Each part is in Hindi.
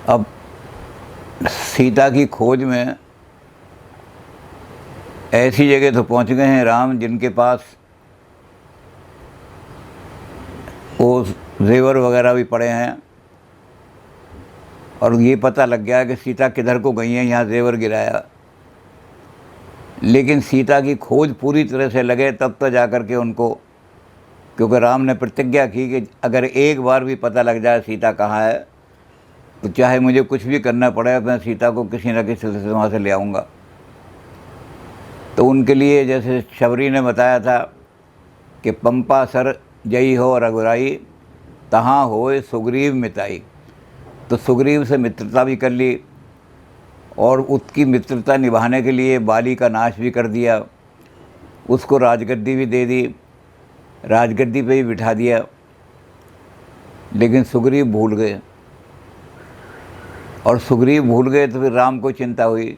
अब सीता की खोज में ऐसी जगह तो पहुंच गए हैं राम जिनके पास वो जेवर वगैरह भी पड़े हैं, और ये पता लग गया कि सीता किधर को गई हैं, यहाँ जेवर गिराया। लेकिन सीता की खोज पूरी तरह से लगे तब तो जा कर के उनको, क्योंकि राम ने प्रतिज्ञा की कि अगर एक बार भी पता लग जाए सीता कहाँ है तो चाहे मुझे कुछ भी करना पड़े, मैं सीता को किसी न किसी से वहाँ से ले आऊँगा। तो उनके लिए जैसे शबरी ने बताया था कि पंपा सर जई हो रघुराई, तहाँ होए सुग्रीव मिताई। तो सुग्रीव से मित्रता भी कर ली और उसकी मित्रता निभाने के लिए बाली का नाश भी कर दिया, उसको राजगद्दी भी दे दी, राजगद्दी पे ही बिठा दिया। लेकिन सुग्रीव भूल गए, और सुग्रीव भूल गए तो फिर राम को चिंता हुई।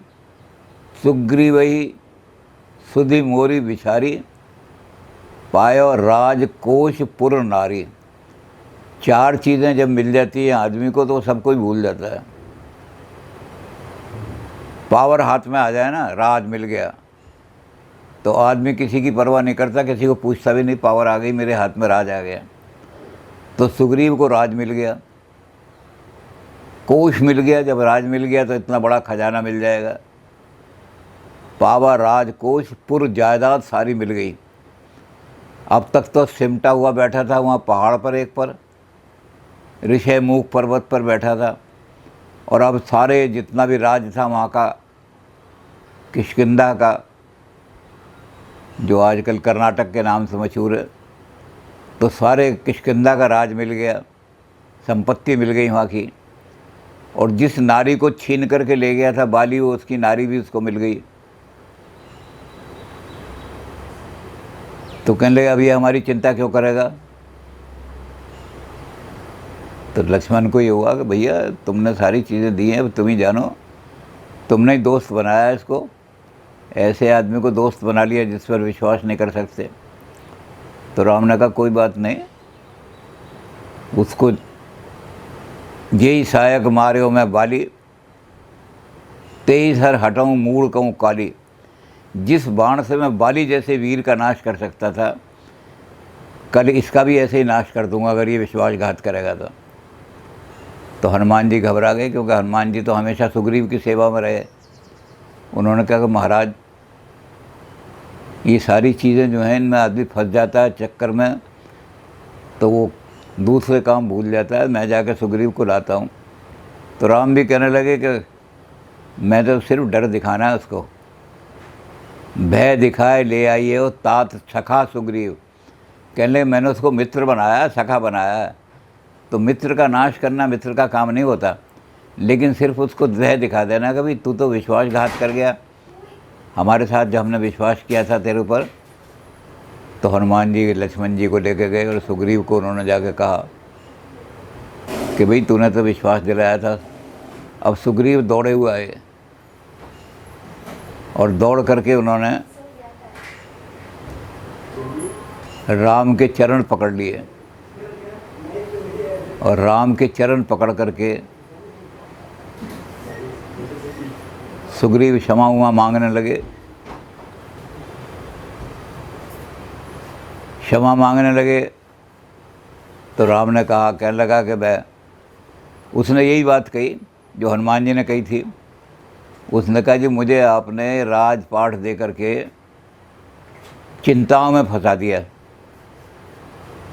सुग्रीव ही सुधि मोरी बिचारी, पायो राजकोष पुर नारी। चार चीज़ें जब मिल जाती हैं आदमी को तो सब कोई भूल जाता है। पावर हाथ में आ जाए ना, राज मिल गया, तो आदमी किसी की परवाह नहीं करता, किसी को पूछता भी नहीं, पावर आ गई मेरे हाथ में, राज आ गया। तो सुग्रीव को राज मिल गया, कोष मिल गया। जब राज मिल गया तो इतना बड़ा खजाना मिल जाएगा। पावा राजकोष, पुर जायदाद सारी मिल गई। अब तक तो सिमटा हुआ बैठा था वहाँ पहाड़ पर, एक पर ऋषयमुख पर्वत पर बैठा था, और अब सारे जितना भी राज था वहाँ का, किष्किंधा का, जो आजकल कर्नाटक के नाम से मशहूर है, तो सारे किष्किंधा का राज मिल गया, संपत्ति मिल गई वहाँ की। और जिस नारी को छीन करके ले गया था बाली, वो उसकी नारी भी उसको मिल गई। तो कहने लगे अब ये हमारी चिंता क्यों करेगा। तो लक्ष्मण को ये हुआ कि भैया तुमने सारी चीज़ें दी हैं, तुम ही जानो, तुमने ही दोस्त बनाया इसको। ऐसे आदमी को दोस्त बना लिया जिस पर विश्वास नहीं कर सकते। तो राम ने कहा कोई बात नहीं, उसको यही सहायक मारे हो मैं बाली, 23 हर हटाऊँ मूड़ कहूँ काली। जिस बाण से मैं बाली जैसे वीर का नाश कर सकता था, कल इसका भी ऐसे ही नाश कर दूंगा अगर ये विश्वासघात करेगा तो हनुमान जी घबरा गए, क्योंकि हनुमान जी तो हमेशा सुग्रीव की सेवा में रहे। उन्होंने कहा कि महाराज ये सारी चीज़ें जो हैं इनमें आदमी फंस जाता है चक्कर में, तो वो दूसरे काम भूल जाता है, मैं जाकर सुग्रीव को लाता हूँ। तो राम भी कहने लगे कि मैं तो सिर्फ डर दिखाना है उसको, भय दिखाए ले आइए हो तात सखा सुग्रीव। कहने लगे मैंने उसको मित्र बनाया, सखा बनाया है। तो मित्र का नाश करना मित्र का काम नहीं होता, लेकिन सिर्फ उसको भय दिखा देना कि भाई तू तो विश्वासघात कर गया हमारे साथ, जब हमने विश्वास किया था तेरे ऊपर। तो हनुमान जी लक्ष्मण जी को लेकर गए और सुग्रीव को उन्होंने जाकर कहा कि भाई तूने तो विश्वास दिलाया था। अब सुग्रीव दौड़े हुए आए और दौड़ करके उन्होंने राम के चरण पकड़ लिए, और राम के चरण पकड़ करके सुग्रीव क्षमा हुआ मांगने लगे। क्षमा मांगने लगे तो राम ने कहा, कहने लगा कि मैं, उसने यही बात कही जो हनुमान जी ने कही थी। उसने कहा जी मुझे आपने राजपाट दे करके चिंताओं में फंसा दिया।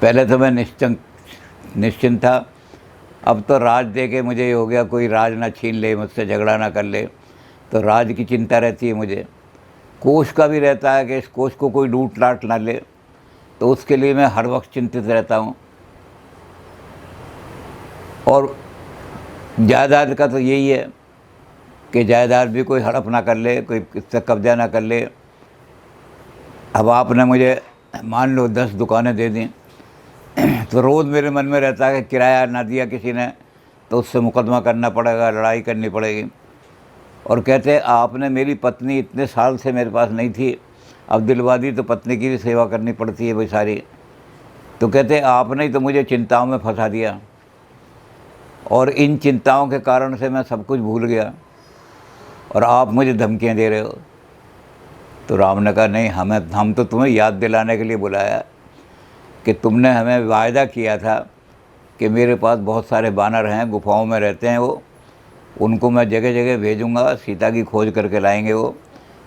पहले तो मैं निश्चिंत था, अब तो राज दे के मुझे ये हो गया कोई राज ना छीन ले, मुझसे झगड़ा ना कर ले, तो राज की चिंता रहती है मुझे। कोष का भी रहता है कि इस कोष को कोई लूट लाट ना ले, तो उसके लिए मैं हर वक्त चिंतित रहता हूँ। और जायदाद का तो यही है कि जायदाद भी कोई हड़प ना कर ले, कोई इससे कब्जा ना कर ले। अब आपने मुझे मान लो 10 दुकानें दे दी, तो रोज़ मेरे मन में रहता है कि किराया ना दिया किसी ने तो उससे मुकदमा करना पड़ेगा, लड़ाई करनी पड़ेगी। और कहते हैं आपने, मेरी पत्नी इतने साल से मेरे पास नहीं थी, अब दिलवा दी तो पत्नी की भी सेवा करनी पड़ती है भाई सारी। तो कहते हैं आपने ही तो मुझे चिंताओं में फंसा दिया। और इन चिंताओं के कारण से मैं सब कुछ भूल गया और आप मुझे धमकियाँ दे रहे हो। तो राम ने कहा नहीं, हम तो तुम्हें याद दिलाने के लिए बुलाया कि तुमने हमें वायदा किया था कि मेरे पास बहुत सारे बानर हैं, गुफाओं में रहते हैं वो, उनको मैं जगह जगह भेजूँगा, सीता की खोज करके लाएंगे वो।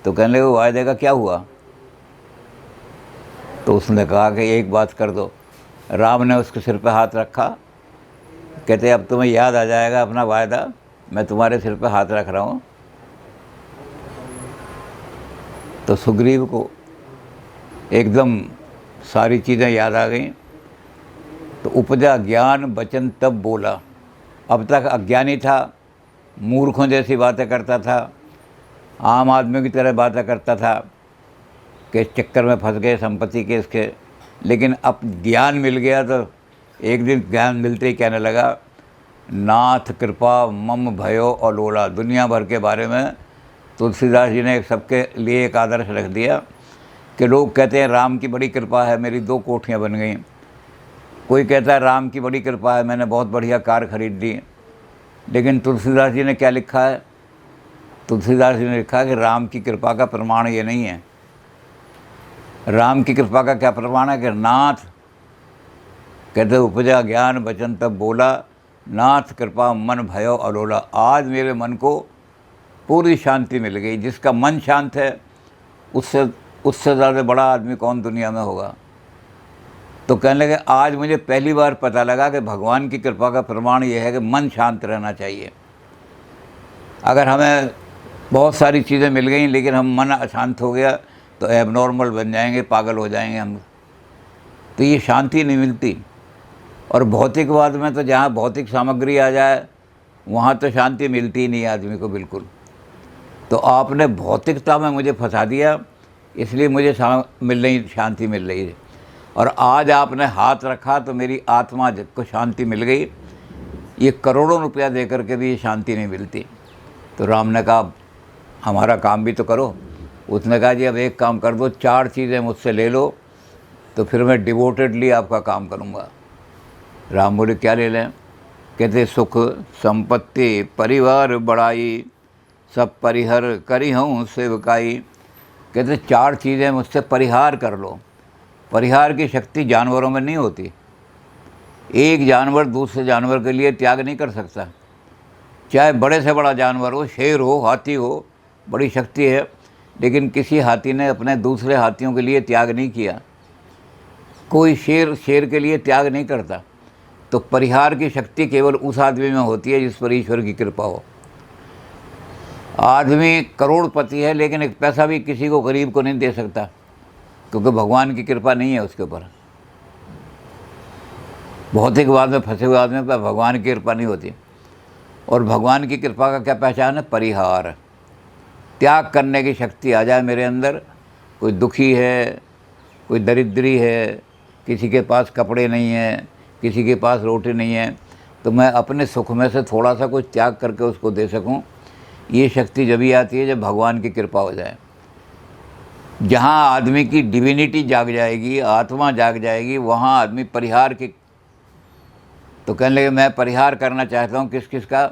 तो कहने लगे वायदे का क्या हुआ? तो उसने कहा कि एक बात कर दो। राम ने उसके सिर पे हाथ रखा, कहते अब तुम्हें याद आ जाएगा अपना वायदा, मैं तुम्हारे सिर पे हाथ रख रहा हूँ। तो सुग्रीव को एकदम सारी चीज़ें याद आ गईं। तो उपजा ज्ञान वचन तब बोला। अब तक अज्ञानी था, मूर्खों जैसी बातें करता था, आम आदमी की तरह बातें करता था कि चक्कर में फंस गए संपत्ति के इसके। लेकिन अब ज्ञान मिल गया तो एक दिन ज्ञान मिलते ही कहने लगा नाथ कृपा मम भयो अलोला। दुनिया भर के बारे में तुलसीदास जी ने सबके लिए एक आदर्श रख दिया कि लोग कहते हैं राम की बड़ी कृपा है, मेरी 2 कोठियाँ बन गई। कोई कहता है राम की बड़ी कृपा है, मैंने बहुत बढ़िया कार खरीद ली। लेकिन तुलसीदास जी ने क्या लिखा है? तुलसीदास जी ने लिखा कि राम की कृपा का प्रमाण ये नहीं है। राम की कृपा का क्या प्रमाण है? कि नाथ, कहते उपजा ज्ञान वचन तब बोला, नाथ कृपा मन भयो अलोला। आज मेरे मन को पूरी शांति मिल गई। जिसका मन शांत है उससे ज़्यादा बड़ा आदमी कौन दुनिया में होगा। तो कहने लगे आज मुझे पहली बार पता लगा कि भगवान की कृपा का प्रमाण यह है कि मन शांत रहना चाहिए। अगर हमें बहुत सारी चीज़ें मिल गई लेकिन हम मन अशांत हो गया तो एबनॉर्मल बन जाएंगे, पागल हो जाएंगे हम। तो ये शांति नहीं मिलती। और भौतिकवाद में तो जहाँ भौतिक सामग्री आ जाए वहाँ तो शांति मिलती ही नहीं आदमी को बिल्कुल। तो आपने भौतिकता में मुझे फंसा दिया, इसलिए मुझे शांति मिल रही है। और आज आपने हाथ रखा तो मेरी आत्मा को शांति मिल गई। ये करोड़ों रुपया दे करके भी ये शांति नहीं मिलती। तो राम ने कहा हमारा काम भी तो करो। उसने कहा जी अब एक काम कर दो, 4 चीज़ें मुझसे ले लो तो फिर मैं डिवोटेडली आपका काम करूँगा। राम बोले क्या ले लें? कहते सुख संपत्ति परिवार बड़ाई सब परिहर करी हूँ सेवकाई। कहते 4 चीज़ें मुझसे परिहार कर लो। परिहार की शक्ति जानवरों में नहीं होती। एक जानवर दूसरे जानवर के लिए त्याग नहीं कर सकता, चाहे बड़े से बड़ा जानवर हो, शेर हो, हाथी हो, बड़ी शक्ति है। लेकिन किसी हाथी ने अपने दूसरे हाथियों के लिए त्याग नहीं किया। कोई शेर के लिए त्याग नहीं करता। तो परिहार की शक्ति केवल उस आदमी में होती है जिस पर ईश्वर की कृपा हो। आदमी करोड़पति है लेकिन एक पैसा भी किसी को गरीब को नहीं दे सकता, क्योंकि भगवान की कृपा नहीं है उसके ऊपर। भौतिकवाद में फंसे हुए आदमी पर भगवान की कृपा नहीं होती। और भगवान की कृपा का क्या पहचान है? परिहार, त्याग करने की शक्ति आ जाए मेरे अंदर। कोई दुखी है, कोई दरिद्री है, किसी के पास कपड़े नहीं हैं, किसी के पास रोटी नहीं है, तो मैं अपने सुख में से थोड़ा सा कुछ त्याग करके उसको दे सकूं। ये शक्ति जब ही आती है जब भगवान की कृपा हो जाए। जहाँ आदमी की डिविनिटी जाग जाएगी, आत्मा जाग जाएगी, वहाँ आदमी परिहार की। तो कहने लगे मैं परिहार करना चाहता हूँ। किस किस का?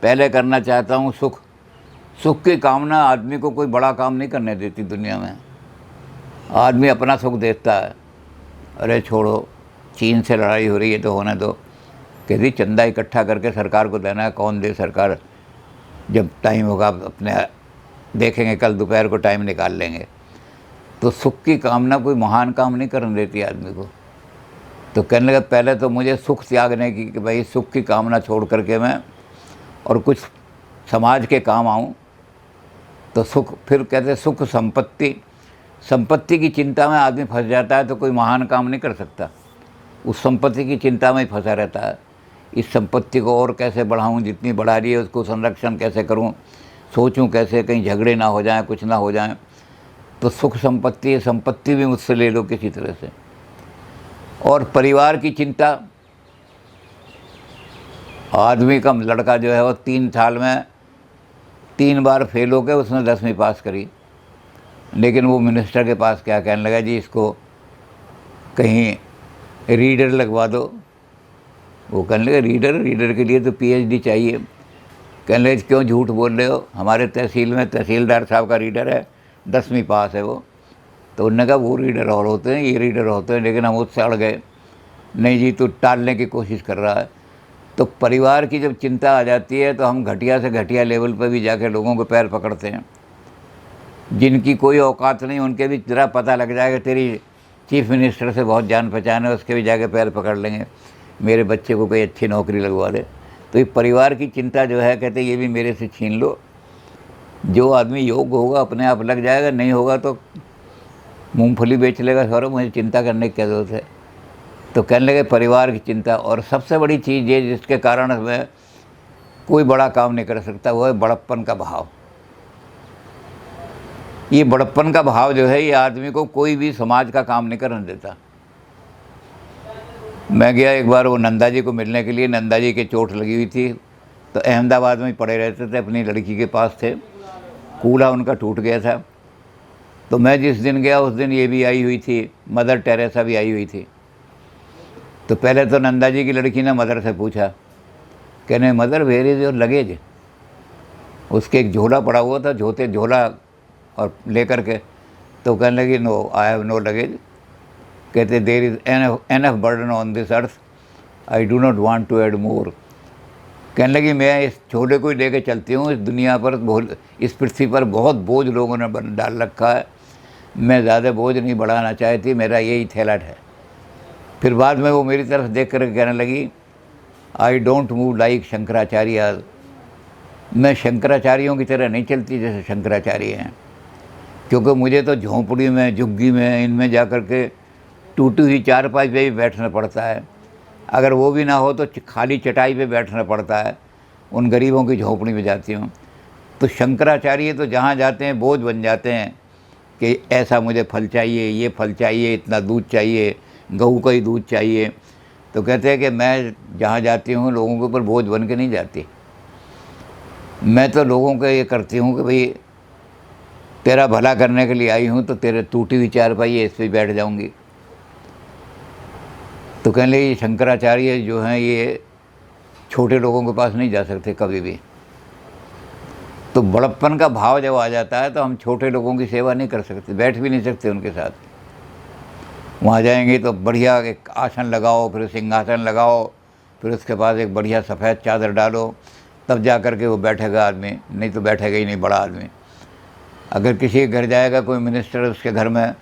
पहले करना चाहता हूँ सुख। सुख की कामना आदमी को कोई बड़ा काम नहीं करने देती दुनिया में। आदमी अपना सुख देखता है, अरे छोड़ो चीन से लड़ाई हो रही है तो होने दो, कहती चंदा इकट्ठा करके सरकार को देना है, कौन दे सरकार, जब टाइम होगा अपने देखेंगे, कल दोपहर को टाइम निकाल लेंगे। तो सुख की कामना कोई महान काम नहीं करने देती आदमी को। तो कहने लगा पहले तो मुझे सुख त्यागने की, कि भाई सुख की कामना छोड़ करके मैं और कुछ समाज के काम आऊँ। तो सुख, फिर कहते सुख संपत्ति। संपत्ति की चिंता में आदमी फंस जाता है तो कोई महान काम नहीं कर सकता, उस संपत्ति की चिंता में ही फंसा रहता है। इस संपत्ति को और कैसे बढ़ाऊँ, जितनी बढ़ा रही है उसको संरक्षण कैसे करूँ, सोचूं कैसे, कहीं झगड़े ना हो जाएं, कुछ ना हो जाएं। तो सुख संपत्ति है, संपत्ति भी मुझसे ले लो किसी तरह से। और परिवार की चिंता, आदमी का लड़का जो है वो 3 साल में 3 बार फेल हो गए, उसने 10वीं पास करी। लेकिन वो मिनिस्टर के पास क्या कहने लगा, जी इसको कहीं रीडर लगवा दो, वो कहने लगे रीडर, रीडर के लिए तो पीएचडी चाहिए। कहने लगे क्यों झूठ बोल रहे हो, हमारे तहसील में तहसीलदार साहब का रीडर है, 10वीं पास है वो। तो उन्होंने कहा वो रीडर और होते हैं, ये रीडर होते हैं, लेकिन हम उससे अड़ गए। नहीं जी, तू टालने की कोशिश कर रहा है। तो परिवार की जब चिंता आ जाती है तो हम घटिया से घटिया लेवल पर भी जाके लोगों के पैर पकड़ते हैं। जिनकी कोई औकात नहीं उनके भी ज़रा पता लग जाएगा तेरी चीफ मिनिस्टर से बहुत जान पहचान है, उसके भी जाके पैर पकड़ लेंगे, मेरे बच्चे को कोई अच्छी नौकरी लगवा दे। तो ये परिवार की चिंता जो है, कहते ये भी मेरे से छीन लो। जो आदमी योग्य होगा अपने आप लग जाएगा, नहीं होगा तो मूंगफली बेच लेगा, सौरभ मुझे चिंता करने की क्या ज़रूरत है। तो कहने लगे परिवार की चिंता। और सबसे बड़ी चीज़ ये जिसके कारण मैं कोई बड़ा काम नहीं कर सकता, वो है बड़प्पन का भाव। ये बड़प्पन का भाव जो है, ये आदमी को कोई भी समाज का काम नहीं करने देता। मैं गया एक बार वो नंदा जी को मिलने के लिए, नंदा जी के चोट लगी हुई थी, तो अहमदाबाद में पड़े रहते थे, अपनी लड़की के पास थे, कूल्हा उनका टूट गया था। तो मैं जिस दिन गया उस दिन ये भी आई हुई थी, मदर टेरेसा भी आई हुई थी। तो पहले तो नंदा जी की लड़की ने मदर से पूछा, कहने mother where is your luggage. उसके एक झोला पड़ा हुआ था, झोला और लेकर के, तो कहने लगी no I have no luggage. कहते there is enough burden on this earth, I do not want to add more. कहने लगी मैं इस झोले को ही लेके चलती हूँ, इस दुनिया पर इस पृथ्वी पर बहुत बोझ लोगों ने डाल रखा है, मैं ज़्यादा बोझ नहीं बढ़ाना चाहती, मेरा यही थैला है। फिर बाद में वो मेरी तरफ देख कर कहने लगी I don't move like Shankaracharya, मैं शंकराचार्यों की तरह नहीं चलती जैसे शंकराचार्य हैं, क्योंकि मुझे तो झोंपड़ी में, झुग्गी में, इनमें जा कर के टूटी हुई चारपाई पे भी बैठना पड़ता है। अगर वो भी ना हो तो खाली चटाई पे बैठना पड़ता है, उन गरीबों की झोंपड़ी में जाती हूँ। तो शंकराचार्य तो जहाँ जाते हैं बोझ बन जाते हैं कि ऐसा मुझे फल चाहिए, ये फल चाहिए, इतना दूध चाहिए, गऊ का ही दूध चाहिए। तो कहते हैं कि मैं जहाँ जाती हूँ लोगों के ऊपर बोझ बन के नहीं जाती, मैं तो लोगों को ये करती हूँ कि भाई तेरा भला करने के लिए आई हूँ, तो तेरे टूटी हुई चारपाई है, इस पर बैठ जाऊँगी। तो कहने लगे ये शंकराचार्य जो हैं ये छोटे लोगों के पास नहीं जा सकते कभी भी। तो बड़प्पन का भाव जब आ जाता है तो हम छोटे लोगों की सेवा नहीं कर सकते, बैठ भी नहीं सकते उनके साथ। वहाँ जाएंगे तो बढ़िया एक आसन लगाओ, फिर सिंहासन लगाओ, फिर उसके बाद एक बढ़िया सफ़ेद चादर डालो, तब जा कर के वो बैठेगा आदमी, नहीं तो बैठेगा ही नहीं बड़ा आदमी। अगर किसी के घर जाएगा कोई मिनिस्टर, उसके घर में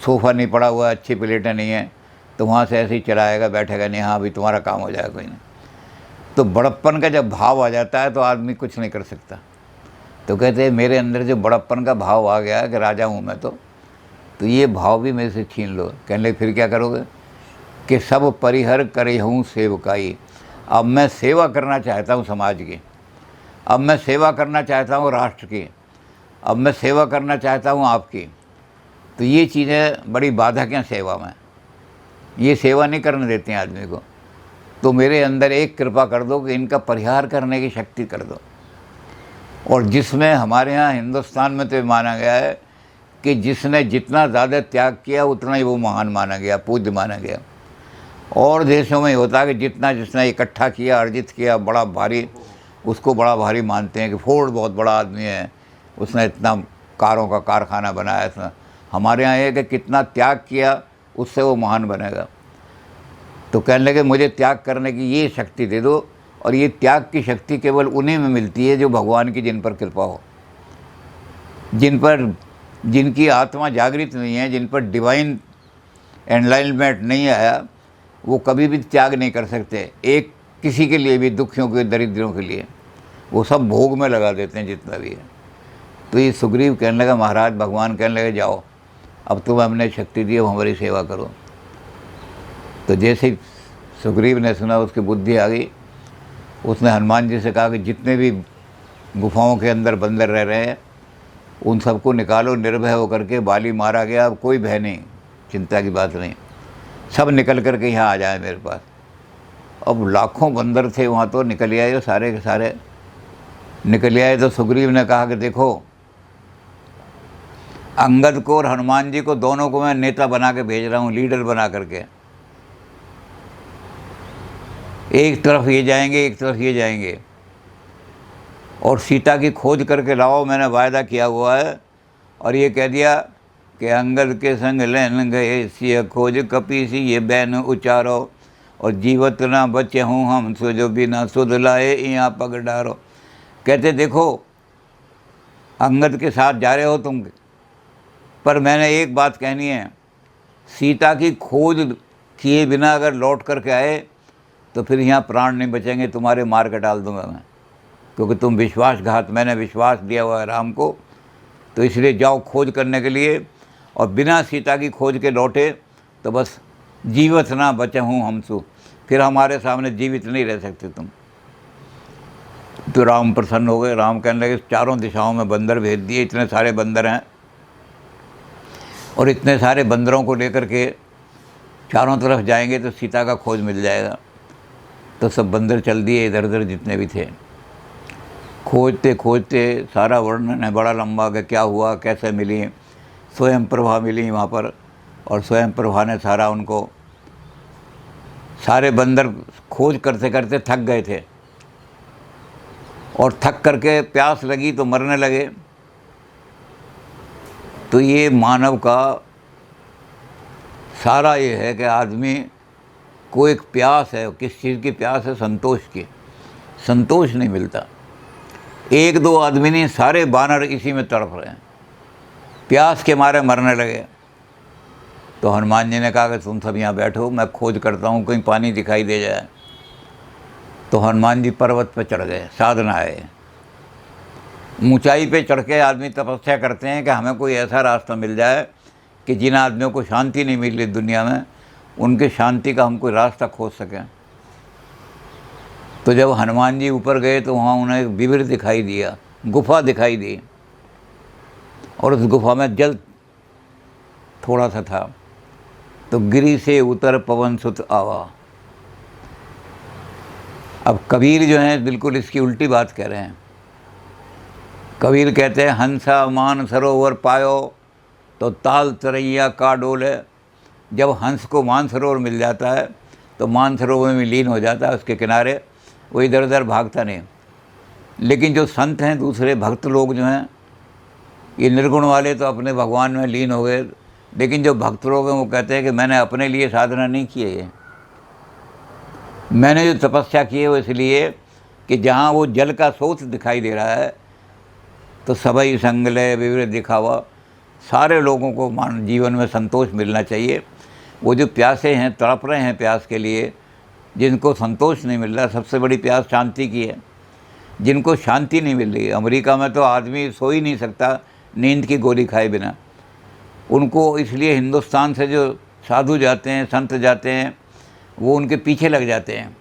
सोफ़ा नहीं पड़ा हुआ, अच्छी प्लेटें नहीं हैं, तो वहाँ से ऐसे ही चलाएगा, बैठेगा नहीं, हाँ अभी तुम्हारा काम हो जाएगा कोई नहीं। तो बड़प्पन का जब भाव आ जाता है तो आदमी कुछ नहीं कर सकता। तो कहते हैं मेरे अंदर जो बड़प्पन का भाव आ गया कि राजा हूँ मैं, तो ये भाव भी मेरे से छीन लो। कहने लगे फिर क्या करोगे कि सब परिहर करे हूँ सेवकाई। अब मैं सेवा करना चाहता हूँ समाज की, अब मैं सेवा करना चाहता हूँ राष्ट्र की, अब मैं सेवा करना चाहता हूँ आपकी। तो ये चीज़ें बड़ी बाधक हैं सेवा में, ये सेवा नहीं करने देते हैं आदमी को। तो मेरे अंदर एक कृपा कर दो कि इनका परिहार करने की शक्ति कर दो। और जिसमें हमारे यहाँ हिंदुस्तान में तो माना गया है कि जिसने जितना ज़्यादा त्याग किया उतना ही वो महान माना गया, पूज्य माना गया। और देशों में होता है कि जितना जिसने इकट्ठा किया, अर्जित किया, बड़ा भारी, उसको बड़ा भारी मानते हैं कि फोर्ड बहुत बड़ा आदमी है, उसने इतना कारों का कारखाना बनाया था। हमारे यहाँ ये कि कितना त्याग किया उससे वो महान बनेगा। तो कहने लगे मुझे त्याग करने की ये शक्ति दे दो, और ये त्याग की शक्ति केवल उन्हीं में मिलती है जो भगवान की जिन पर कृपा हो, जिनकी आत्मा जागृत नहीं है, जिन पर डिवाइन एनलाइनमेंट नहीं आया, वो कभी भी त्याग नहीं कर सकते। एक किसी के लिए भी, दुखियों के, दरिद्रों के लिए, वो सब भोग में लगा देते हैं जितना भी है। तो ये सुग्रीव कहने लगा महाराज, भगवान कहने लगे जाओ अब तुम्हें हमने शक्ति दी, अब हमारी सेवा करो। तो जैसे ही सुग्रीव ने सुना उसकी बुद्धि आ गई, उसने हनुमान जी से कहा कि जितने भी गुफाओं के अंदर बंदर रह रहे हैं उन सबको निकालो, निर्भय होकर के। बाली मारा गया, अब कोई भय नहीं, चिंता की बात नहीं, सब निकल कर के यहाँ आ जाए मेरे पास। अब लाखों बंदर थे वहाँ, तो निकल आए, सारे के सारे निकल आए। तो सुग्रीव ने कहा कि देखो अंगद को और हनुमान जी को, दोनों को मैं नेता बना के भेज रहा हूँ, लीडर बना करके। एक तरफ ये जाएंगे, एक तरफ ये जाएंगे, और सीता की खोज करके लाओ, मैंने वायदा किया हुआ है। और ये कह दिया कि अंगद के संग लेन गए सिय खोज कपीसी, ये बैन उचारो, और जीवत ना बचे हूँ हम सो जो बिना सुध लाए यहाँ पग डारो। कहते देखो अंगद के साथ जा रहे हो तुम, पर मैंने एक बात कहनी है, सीता की खोज किए बिना अगर लौट करके आए तो फिर यहाँ प्राण नहीं बचेंगे, तुम्हारे मार के डाल दूंगा मैं, क्योंकि तुम विश्वासघात, मैंने विश्वास दिया हुआ है राम को, तो इसलिए जाओ खोज करने के लिए। और बिना सीता की खोज के लौटे तो बस जीवित ना बचे हूँ हमसु, फिर हमारे सामने जीवित नहीं रह सकते तुम। तो राम प्रसन्न हो गए। राम कहने लगे चारों दिशाओं में बंदर भेज दिए, इतने सारे बंदर हैं, और इतने सारे बंदरों को लेकर के चारों तरफ जाएंगे तो सीता का खोज मिल जाएगा। तो सब बंदर चल दिए इधर उधर जितने भी थे। खोजते खोजते सारा वर्णन है बड़ा लंबा कि क्या हुआ, कैसे मिली। स्वयं प्रभा मिली वहाँ पर, और स्वयं प्रभा ने सारा उनको, सारे बंदर खोज करते करते थक गए थे, और थक करके प्यास लगी तो मरने लगे। तो ये मानव का सारा ये है कि आदमी को एक प्यास है, किस चीज़ की प्यास है? संतोष की। संतोष नहीं मिलता। एक दो आदमी नहीं, सारे बानर इसी में तड़प रहे हैं, प्यास के मारे मरने लगे। तो हनुमान जी ने कहा कि तुम सब यहाँ बैठो, मैं खोज करता हूँ कहीं पानी दिखाई दे जाए। तो हनुमान जी पर्वत पर चढ़ गए, साधना है। ऊंचाई पे चढ़ के आदमी तपस्या करते हैं कि हमें कोई ऐसा रास्ता मिल जाए कि जिन आदमियों को शांति नहीं मिल रही दुनिया में, उनके शांति का हम कोई रास्ता खोज सकें। तो जब हनुमान जी ऊपर गए तो वहाँ उन्हें एक विविर दिखाई दिया, गुफा दिखाई दी, और उस गुफा में जल थोड़ा सा था। तो गिरी से उतर पवन सुत आवा। अब कबीर जो हैं बिल्कुल इसकी उल्टी बात कह रहे हैं। कबीर कहते हैं हंसा मान सरोवर पायो तो ताल तरैया का डोले। जब हंस को मानसरोवर मिल जाता है तो मानसरोवर में लीन हो जाता है, उसके किनारे, वो इधर उधर भागता नहीं। लेकिन जो संत हैं, दूसरे भक्त लोग जो हैं, ये निर्गुण वाले तो अपने भगवान में लीन हो गए, लेकिन जो भक्त लोग हैं वो कहते हैं कि मैंने अपने लिए साधना नहीं की है, ये मैंने जो तपस्या की है वो इसलिए कि जहाँ वो जल का स्रोत दिखाई दे रहा है तो सबई संगलय विविर दिखावा, सारे लोगों को मान जीवन में संतोष मिलना चाहिए। वो जो प्यासे हैं, तड़प रहे हैं प्यास के लिए, जिनको संतोष नहीं मिल रहा, सबसे बड़ी प्यास शांति की है। जिनको शांति नहीं मिल रही, अमेरिका में तो आदमी सो ही नहीं सकता नींद की गोली खाए बिना। उनको इसलिए हिंदुस्तान से जो साधु जाते हैं, संत जाते हैं, वो उनके पीछे लग जाते हैं,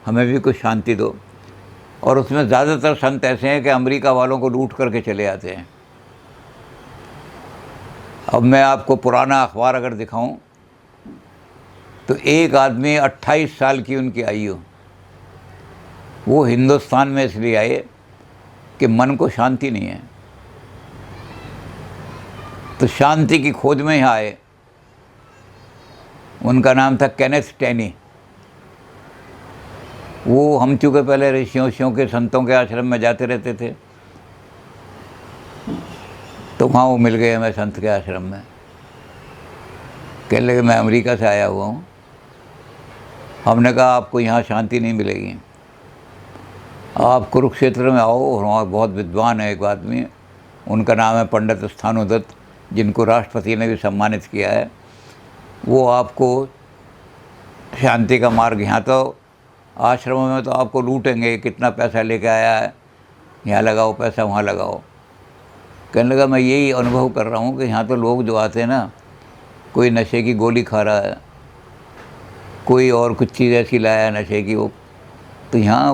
हमें भी कुछ शांति दो। और उसमें ज़्यादातर संत ऐसे हैं कि अमेरिका वालों को लूट करके चले आते हैं। अब मैं आपको पुराना अखबार अगर दिखाऊं तो एक आदमी 28 साल की उनकी आयु, वो हिंदुस्तान में इसलिए आए कि मन को शांति नहीं है, तो शांति की खोज में यहाँ आए। उनका नाम था केनेथ टेनी। वो हम चूँकि पहले ऋषियों के संतों के आश्रम में जाते रहते थे, तो वहाँ वो मिल गए हमें संत के आश्रम में। कहने लगे मैं अमेरिका से आया हुआ हूँ। हमने कहा आपको यहाँ शांति नहीं मिलेगी, आप कुरुक्षेत्र में आओ। और वहाँ बहुत विद्वान है एक आदमी, उनका नाम है पंडित स्थानुदत्त, जिनको राष्ट्रपति ने भी सम्मानित किया है। वो आपको शांति का मार्ग, यहाँ तो आश्रमों में तो आपको लूटेंगे, कितना पैसा लेके आया है, यहाँ लगाओ पैसा, वहाँ लगाओ। कहने लगा मैं यही अनुभव कर रहा हूँ कि यहाँ तो लोग जो आते हैं ना, कोई नशे की गोली खा रहा है, कोई और कुछ चीज़ ऐसी लाया है नशे की, वो तो यहाँ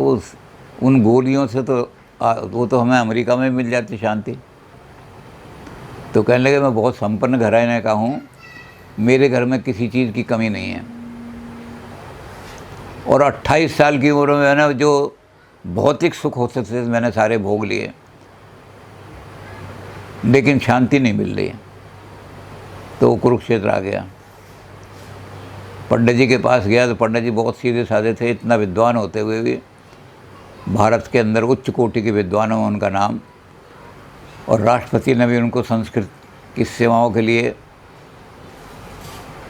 उन गोलियों से तो वो तो हमें अमेरिका में मिल जाती शांति। तो कहने लगे मैं बहुत संपन्न घराने का हूँ, मेरे घर में किसी चीज़ की कमी नहीं है। और 28 साल की उम्र में ना जो भौतिक सुख होते थे मैंने सारे भोग लिए, लेकिन शांति नहीं मिल रही। तो वो कुरुक्षेत्र आ गया। पंडित जी के पास गया तो पंडित जी बहुत सीधे साधे थे, इतना विद्वान होते हुए भी भारत के अंदर उच्च कोटि के विद्वानों में उनका नाम, और राष्ट्रपति ने भी उनको संस्कृत की सेवाओं के लिए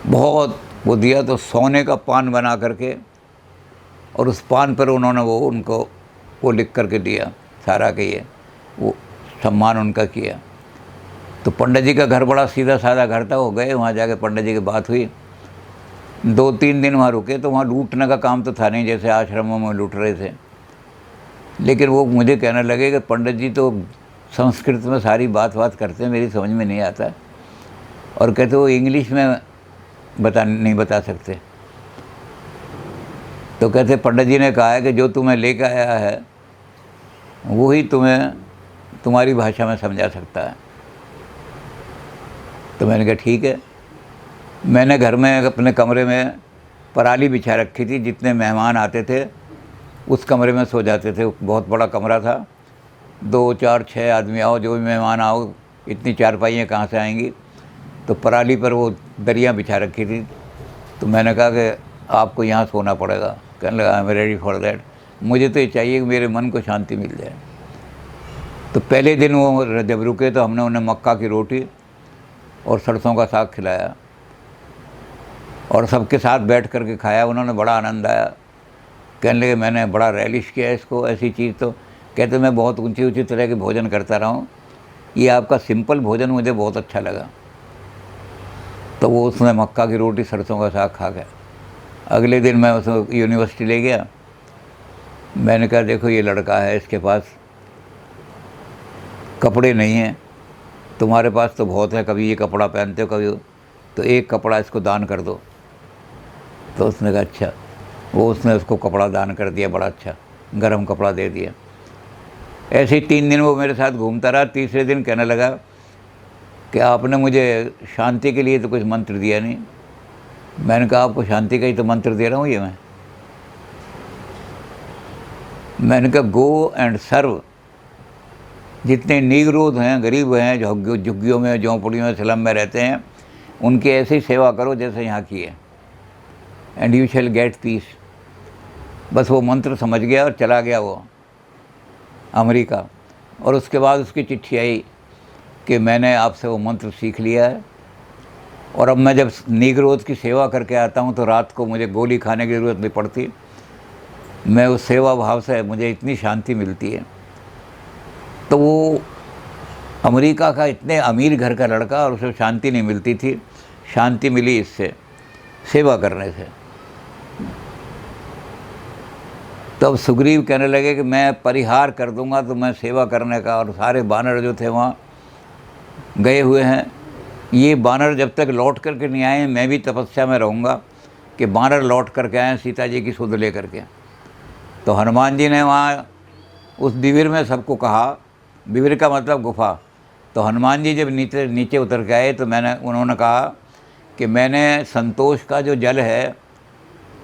बहुत वो दिया। तो सोने का पान बना करके, और उस पान पर उन्होंने उनको वो लिख करके दिया सारा के ये वो सम्मान उनका किया। तो पंडित जी का घर बड़ा सीधा साधा घर था। वो गए वहाँ, जाके पंडित जी की बात हुई, 2-3 दिन वहाँ रुके। तो वहाँ लूटने का काम तो था नहीं, जैसे आश्रमों में लूट रहे थे। लेकिन वो मुझे कहने लगे कि पंडित जी तो संस्कृत में सारी बात करते हैं, मेरी समझ में नहीं आता, और कहते वो इंग्लिश में नहीं बता सकते। तो कहते पंडित जी ने कहा है कि जो तुम्हें लेकर आया है वही तुम्हें तुम्हारी भाषा में समझा सकता है। तो मैंने कहा ठीक है। मैंने घर में अपने कमरे में पराली बिछा रखी थी, जितने मेहमान आते थे उस कमरे में सो जाते थे। बहुत बड़ा कमरा था, 2, 4, 6 आदमी आओ, जो भी मेहमान आओ, इतनी चारपाइयाँ कहाँ से आएंगी। तो पराली पर वो दरियाँ बिछा रखी थी। तो मैंने कहा कि आपको यहाँ सोना पड़ेगा। कहने लगा I am ready for that, मुझे तो ये चाहिए कि मेरे मन को शांति मिल जाए। तो पहले दिन वो जब रुके तो हमने उन्हें मक्का की रोटी और सरसों का साग खिलाया, और सबके साथ बैठ कर के खाया। उन्होंने बड़ा आनंद आया, कहने लगे मैंने बड़ा रैलिश किया इसको, ऐसी चीज़ तो कहते मैं बहुत ऊंची तरह के भोजन करता रहा हूँ, ये आपका सिंपल भोजन मुझे बहुत अच्छा लगा। तो वो उसने मक्का की रोटी सरसों का साग खा गया। अगले दिन मैं उसको यूनिवर्सिटी ले गया। मैंने कहा देखो ये लड़का है, इसके पास कपड़े नहीं हैं, तुम्हारे पास तो बहुत है, कभी ये कपड़ा पहनते हो कभी, तो एक कपड़ा इसको दान कर दो। तो उसने कहा अच्छा। वो उसने उसको कपड़ा दान कर दिया, बड़ा अच्छा गरम कपड़ा दे दिया। ऐसे ही 3 दिन वो मेरे साथ घूमता रहा। तीसरे दिन कहने लगा कि आपने मुझे शांति के लिए तो कुछ मंत्र दिया नहीं। मैंने कहा आपको शांति का ही तो मंत्र दे रहा हूँ ये मैंने कहा गो एंड सर्व। जितने नीग्रोज हैं, गरीब हैं, झुग्गियों में, झोंपड़ियों में, स्लम में रहते हैं, उनकी ऐसी सेवा करो जैसे यहाँ की है, and you shall gate piece. बस वो मंत्र समझ गया और चला गया वो अमेरिका। और उसके बाद उसकी चिट्ठी आई कि मैंने आपसे वो मंत्र सीख लिया है, और अब मैं जब नीग्रोज की सेवा करके आता हूँ तो रात को मुझे गोली खाने की ज़रूरत नहीं पड़ती। मैं उस सेवा भाव से मुझे इतनी शांति मिलती है। तो वो अमेरिका का इतने अमीर घर का लड़का, और उसे शांति नहीं मिलती थी। शांति मिली इससे, सेवा करने से। तब सुग्रीव कहने लगे कि मैं परिहार कर दूंगा तो मैं सेवा करने का। और सारे बानर जो थे वहाँ गए हुए हैं। ये बानर जब तक लौट करके नहीं आए, मैं भी तपस्या में रहूँगा कि बानर लौट करके आए सीता जी की सुध ले करके। तो हनुमान जी ने वहाँ उस बिविर में सबको कहा, बिविर का मतलब गुफा। तो हनुमान जी जब नीचे उतर के आए तो उन्होंने कहा कि मैंने संतोष का जो जल है,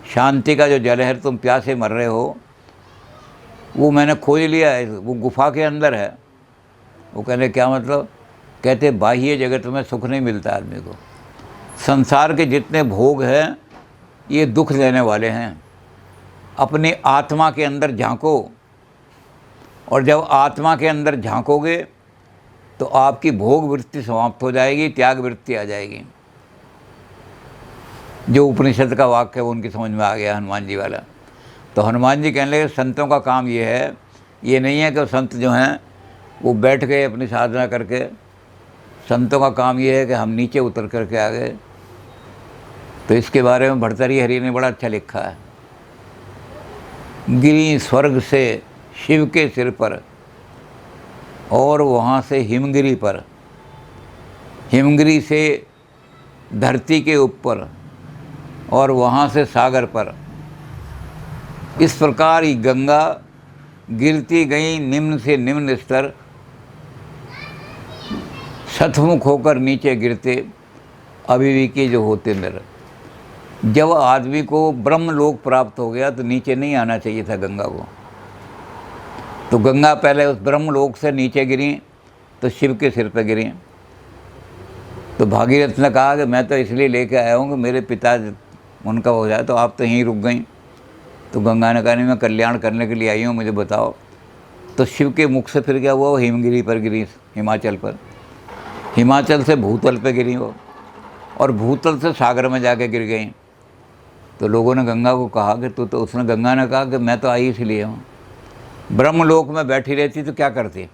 शांति का जो जल है, तुम प्यासे मर रहे हो, वो मैंने खोज लिया है, वो गुफा के अंदर है। वो कहने क्या मतलब? कहते बाह्य जगत में सुख नहीं मिलता आदमी को। संसार के जितने भोग हैं ये दुख देने वाले हैं। अपनी आत्मा के अंदर झांको, और जब आत्मा के अंदर झांकोगे तो आपकी भोग वृत्ति समाप्त हो जाएगी, त्याग वृत्ति आ जाएगी। जो उपनिषद का वाक्य है वो उनकी समझ में आ गया हनुमान जी वाला। तो हनुमान जी कहने लगे संतों का काम ये है, ये नहीं है कि संत जो हैं वो बैठ गए अपनी साधना करके। संतों का काम ये है कि हम नीचे उतर करके आ गए। तो इसके बारे में भर्तृहरि हरि ने बड़ा अच्छा लिखा है। गिरी स्वर्ग से शिव के सिर पर, और वहाँ से हिमगिरी पर, हिमगिरी से धरती के ऊपर, और वहाँ से सागर पर। इस प्रकार ही गंगा गिरती गई निम्न से निम्न स्तर, सतमुख होकर नीचे गिरते अभिविकी जो होते नर। जब आदमी को ब्रह्मलोक प्राप्त हो गया तो नीचे नहीं आना चाहिए था गंगा को। तो गंगा पहले उस ब्रह्मलोक से नीचे गिरी तो शिव के सिर पर गिरी। तो भागीरथ ने कहा कि मैं तो इसलिए लेके आया हूँ कि मेरे पिता उनका हो जाए, तो आप तो यहीं रुक गई। तो गंगा ने कहा नहीं, मैं कल्याण करने के लिए आई हूँ, मुझे बताओ। तो शिव के मुख से फिर क्या हुआ, वो हिमगिरी पर गिरी, हिमाचल पर, हिमाचल से भूतल पे गिरी वो, और भूतल से सागर में जाके गिर गई। तो लोगों ने गंगा को कहा कि तू तो, उसने, गंगा ने कहा कि मैं तो आई इसलिए हूँ, ब्रह्मलोक में बैठी रहती तो क्या करती,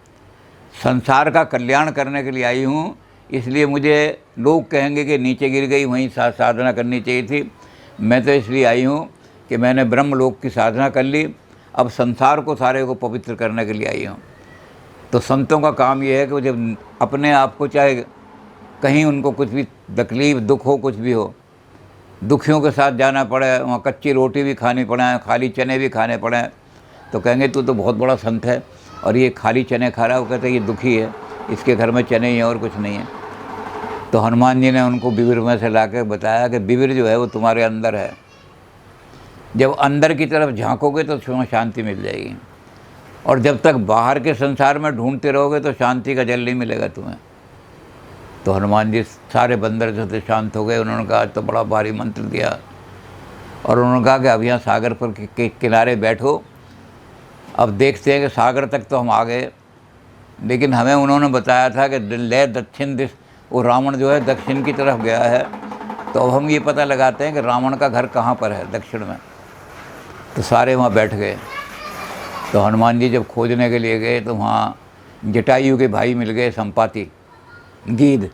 संसार का कल्याण करने के लिए आई हूँ, इसलिए मुझे लोग कहेंगे कि नीचे गिर गई, वहीं साधना करनी चाहिए थी। मैं तो इसलिए आई हूँ कि मैंने ब्रह्मलोक की साधना कर ली, अब संसार को सारे को पवित्र करने के लिए आई हूँ। तो संतों का काम ये है कि जब अपने आप को, चाहे कहीं उनको कुछ भी तकलीफ़ दुख हो, कुछ भी हो, दुखियों के साथ जाना पड़े, वहाँ कच्ची रोटी भी खानी पड़े, खाली चने भी खाने पड़े, तो कहेंगे तू तो बहुत बड़ा संत है और ये खाली चने खा रहा है। वो कहते हैं ये दुखी है, इसके घर में चने ही हैं और कुछ नहीं है। तो हनुमान जी ने उनको बिबिर में से ला के बताया कि बिबिर जो है वो तुम्हारे अंदर है, जब अंदर की तरफ झांकोगे तो तुम्हें शांति मिल जाएगी, और जब तक बाहर के संसार में ढूंढते रहोगे तो शांति का जल नहीं मिलेगा तुम्हें। तो हनुमान जी सारे बंदर जो थे शांत हो गए। उन्होंने कहा आज तो बड़ा भारी मंत्र दिया, और उन्होंने कहा कि अब यहाँ सागर पर के किनारे बैठो, अब देखते हैं कि सागर तक तो हम आ गए, लेकिन हमें उन्होंने बताया था कि ले दक्षिण दिश, वो रावण जो है दक्षिण की तरफ गया है, तो अब हम ये पता लगाते हैं कि रावण का घर कहाँ पर है दक्षिण में। तो सारे वहाँ बैठ गए। तो हनुमान जी जब खोजने के लिए गए तो वहाँ जटायु के भाई मिल गए, संपाति, गीध।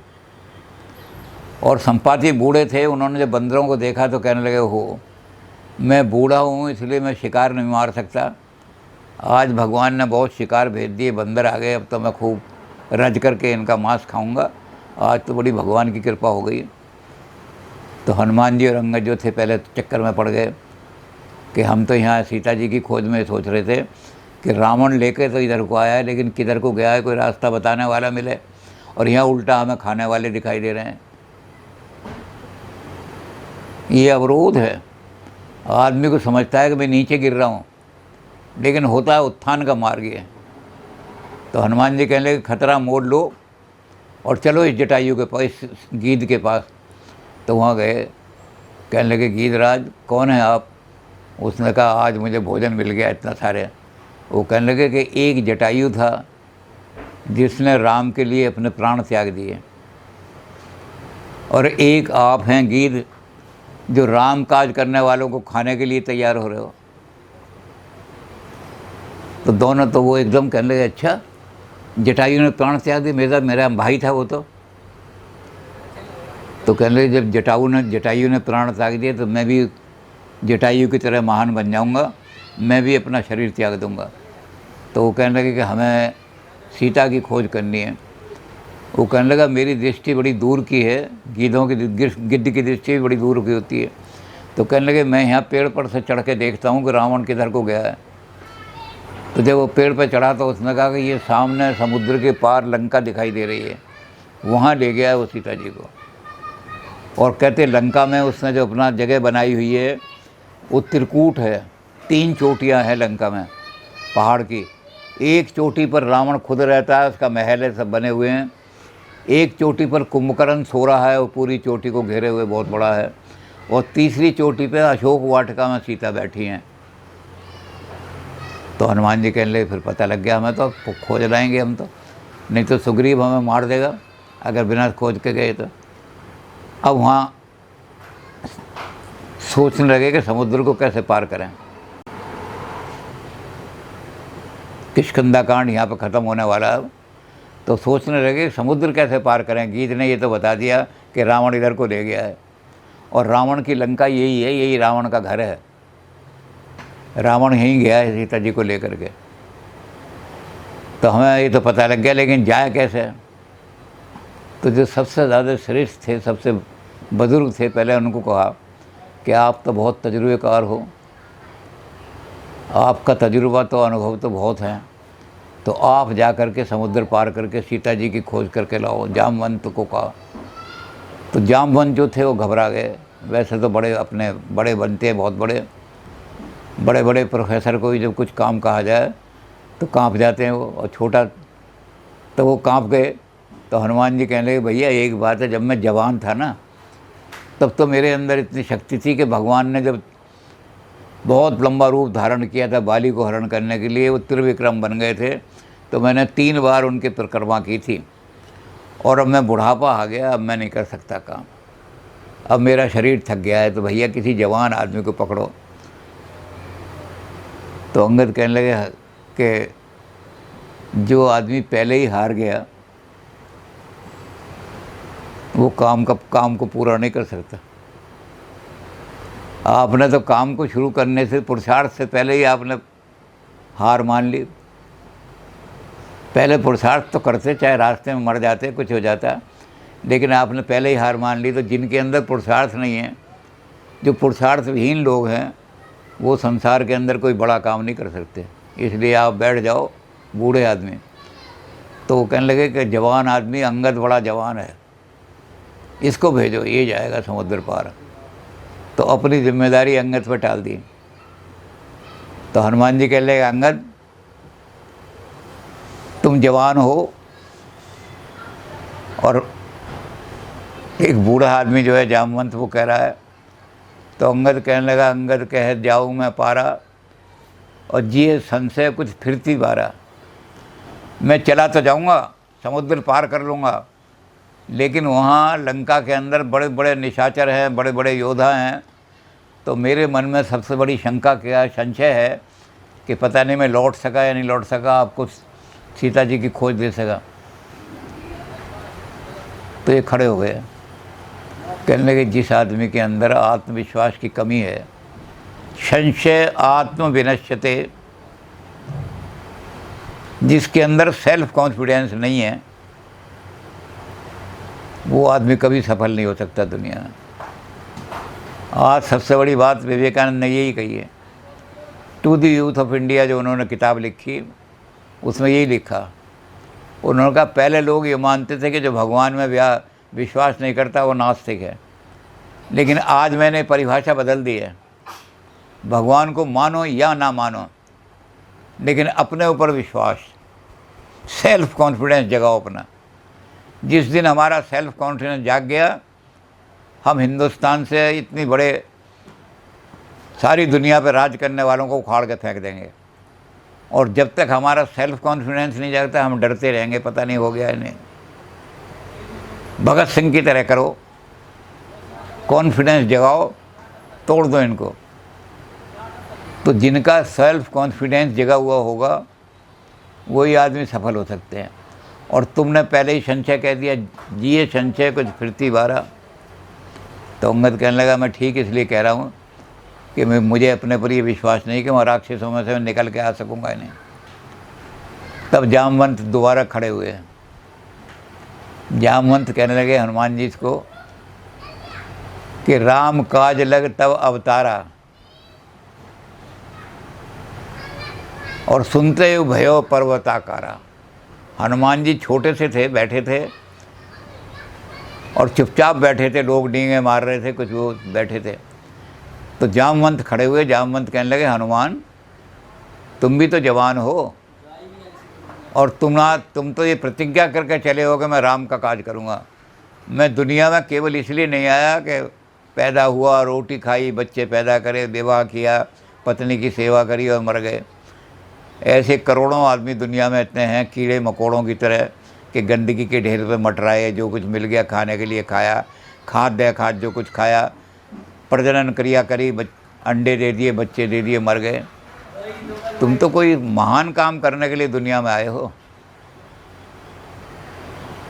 और संपाति बूढ़े थे, उन्होंने जब बंदरों को देखा तो कहने लगे हो मैं बूढ़ा हूँ इसलिए मैं शिकार नहीं मार सकता, आज भगवान ने बहुत शिकार भेज दिए, बंदर आ गए, अब तो मैं खूब रज करके इनका मांस खाऊंगा, आज तो बड़ी भगवान की कृपा हो गई। तो हनुमान जी और अंगद जो थे पहले चक्कर में पड़ गए कि हम तो यहाँ सीता जी की खोज में सोच रहे थे कि रावण लेके तो इधर को आया है, लेकिन किधर को गया है, कोई रास्ता बताने वाला मिले, और यहाँ उल्टा हमें खाने वाले दिखाई दे रहे हैं। ये अवरोध है। आदमी को समझता है कि मैं नीचे गिर रहा हूँ, लेकिन होता है उत्थान का मार्ग ये। तो हनुमान जी कहने लगे खतरा मोड़ लो और चलो इस जटायु के पास, इस गीध के पास। तो वहाँ गए, कहने लगे गीधराज कौन है आप? उसने कहा आज मुझे भोजन मिल गया इतना सारे। वो कहने लगे कि एक जटायु था जिसने राम के लिए अपने प्राण त्याग दिए, और एक आप हैं गीध जो राम काज करने वालों को खाने के लिए तैयार हो रहे हो। तो दोनों, तो वो एकदम कहने लगे अच्छा जटायु ने प्राण त्याग दिए, मेरा भाई था वो तो कहने लगे जब जटायु ने प्राण त्याग दिए तो मैं भी जटायु की तरह महान बन जाऊंगा, मैं भी अपना शरीर त्याग दूंगा। तो वो कहने लगे कि हमें सीता की खोज करनी है। वो कहने लगा मेरी दृष्टि बड़ी दूर की है, गिद्ध की दृष्टि भी बड़ी दूर की होती है। तो कहने लगे मैं यहाँ पेड़ पर से चढ़ के देखता हूँ कि रावण किधर को गया है। तो जब वो पेड़ पर चढ़ा तो उसने कहा कि ये सामने समुद्र के पार लंका दिखाई दे रही है, वहाँ ले गया है वो सीता जी को। और कहते लंका में उसने जो अपना जगह बनाई हुई है वो त्रिकूट है, 3 चोटियाँ हैं लंका में पहाड़ की। एक चोटी पर रावण खुद रहता है, उसका महल है, सब बने हुए हैं। एक चोटी पर कुंभकर्ण सो रहा है, वो पूरी चोटी को घेरे हुए बहुत बड़ा है। और तीसरी चोटी पे अशोक वाटिका में सीता बैठी हैं। तो हनुमान जी कहने लगे फिर पता लग गया, हमें तो खोज लाएंगे हम तो, नहीं तो सुग्रीव हमें मार देगा अगर बिना खोज के गए तो। अब वहाँ सोचने लगे कि समुद्र को कैसे पार करें। किष्किंधा कांड यहाँ पर ख़त्म होने वाला है, तो सोचने लगे समुद्र कैसे पार करें। गीध ने ये तो बता दिया कि रावण इधर को ले गया है, और रावण की लंका यही है, यही रावण का घर है, रावण यहीं गया है सीता जी को लेकर के। तो हमें ये तो पता लग गया, लेकिन जाए कैसे। तो जो सबसे ज़्यादा श्रेष्ठ थे, सबसे बुजुर्ग थे, पहले उनको कहा कि आप तो बहुत तजुर्बेकार हो, आपका तजुर्बा तो अनुभव तो बहुत है, तो आप जा कर के समुद्र पार करके सीता जी की खोज करके लाओ। जामवंत को कहा। तो जामवंत जो थे वो घबरा गए। वैसे तो बड़े बनते हैं, बहुत बड़े बड़े प्रोफेसर को भी जब कुछ काम कहा जाए तो कांप जाते हैं वो, और छोटा तो वो कांप गए। तो हनुमान जी कहने लगे भैया एक बात है, जब मैं जवान था ना तब तो मेरे अंदर इतनी शक्ति थी कि भगवान ने जब बहुत लंबा रूप धारण किया था बाली को हरण करने के लिए, वो त्रिविक्रम बन गए थे, तो मैंने 3 बार उनकी परिक्रमा की थी। और अब मैं बुढ़ापा आ गया, अब मैं नहीं कर सकता काम, अब मेरा शरीर थक गया है, तो भैया किसी जवान आदमी को पकड़ो। तो अंगद कहने लगे कि जो आदमी पहले ही हार गया वो काम को पूरा नहीं कर सकता। आपने तो काम को शुरू करने से, पुरुषार्थ से पहले ही आपने हार मान ली। पहले पुरुषार्थ तो करते, चाहे रास्ते में मर जाते, कुछ हो जाता, लेकिन आपने पहले ही हार मान ली। तो जिनके अंदर पुरुषार्थ नहीं है, जो पुरुषार्थहीन लोग हैं, वो संसार के अंदर कोई बड़ा काम नहीं कर सकते। इसलिए आप बैठ जाओ, बूढ़े आदमी। तो वो कहने लगे कि जवान आदमी, अंगद बड़ा जवान है, इसको भेजो, ये जाएगा समुद्र पार। तो अपनी जिम्मेदारी अंगद पर टाल दी। तो हनुमान जी कह लगे, अंगद तुम जवान हो, और एक बूढ़ा आदमी जो है जामवंत वो कह रहा है। तो अंगद कहने लगा, अंगद कह जाऊँ मैं पारा, और जिए संशय कुछ फिरती बारा। मैं चला तो जाऊँगा, समुद्र पार कर लूँगा, लेकिन वहाँ लंका के अंदर बड़े बड़े निशाचर हैं, बड़े बड़े योद्धा हैं। तो मेरे मन में सबसे बड़ी शंका क्या, संशय है कि पता नहीं मैं लौट सका या नहीं लौट सका, आपको सीता जी की खोज दे सका। तो ये खड़े हो गए, कहने लगे जिस आदमी के अंदर आत्मविश्वास की कमी है, संशय आत्म विनश्यते, जिसके अंदर सेल्फ कॉन्फिडेंस नहीं है, वो आदमी कभी सफल नहीं हो सकता दुनिया में। आज सबसे बड़ी बात विवेकानंद ने यही कही है। To the youth of India जो उन्होंने किताब लिखी, उसमें यही लिखा। उन्होंने कहा पहले लोग ये मानते थे कि जो भगवान में विश्वास नहीं करता वो नास्तिक है, लेकिन आज मैंने परिभाषा बदल दी है। भगवान को मानो या ना मानो, लेकिन अपने ऊपर विश्वास, सेल्फ कॉन्फिडेंस जगाओ अपना। जिस दिन हमारा सेल्फ कॉन्फिडेंस जाग गया, हम हिंदुस्तान से इतनी बड़े सारी दुनिया पर राज करने वालों को उखाड़ के फेंक देंगे। और जब तक हमारा सेल्फ कॉन्फिडेंस नहीं जागता, हम डरते रहेंगे, पता नहीं हो गया है नहीं। भगत सिंह की तरह करो, कॉन्फिडेंस जगाओ, तोड़ दो इनको। तो जिनका सेल्फ कॉन्फिडेंस जगा हुआ होगा, वही आदमी सफल हो सकते हैं। और तुमने पहले ही संशय कह दिया, जिए संशय कुछ फिरती बारा। तो अंगद कहने लगा, मैं ठीक इसलिए कह रहा हूँ कि मुझे अपने पर ये विश्वास नहीं कि मैं राक्षसों में से निकल के आ सकूँगा नहीं। तब जामवंत दोबारा खड़े हुए। जामवंत कहने लगे हनुमान जी को कि राम काज लग तब अवतारा, और सुनते हुए भयो पर्वताकारा। हनुमान जी छोटे से थे, बैठे थे और चुपचाप बैठे थे, लोग डींगे मार रहे थे, कुछ वो बैठे थे। तो जामवंत खड़े हुए। जामवंत कहने लगे, हनुमान तुम भी तो जवान हो, और तुम तो ये प्रतिज्ञा करके चले हो कि मैं राम का काज करूँगा। मैं दुनिया में केवल इसलिए नहीं आया कि पैदा हुआ, रोटी खाई, बच्चे पैदा करे, विवाह किया, पत्नी की सेवा करी और मर गए। ऐसे करोड़ों आदमी दुनिया में इतने हैं, कीड़े मकोड़ों की तरह, कि गंदगी के ढेर पे मटराए, जो कुछ मिल गया खाने के लिए खाया, खाद जो कुछ खाया, प्रजनन क्रिया करी, अंडे दे दिए, बच्चे दे दिए, मर गए। तुम तो कोई महान काम करने के लिए दुनिया में आए हो।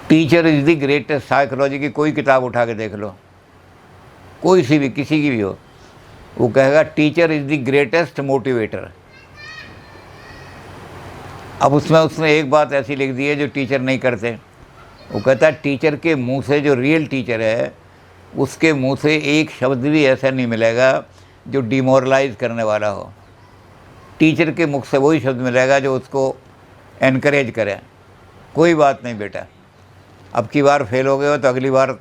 Teacher is the greatest, psychology की कोई किताब उठा के देख लो, कोई सी भी, किसी की भी हो, वो कहेगा teacher is the greatest motivator. अब उसमें एक बात ऐसी लिख दी है जो टीचर नहीं करते। वो कहता है टीचर के मुंह से, जो रियल टीचर है उसके मुंह से एक शब्द भी ऐसा नहीं मिलेगा जो डिमोरलाइज करने वाला हो। टीचर के मुख से वही शब्द मिलेगा जो उसको एनकरेज करे। कोई बात नहीं बेटा, अब की बार फेल हो गए हो तो अगली बार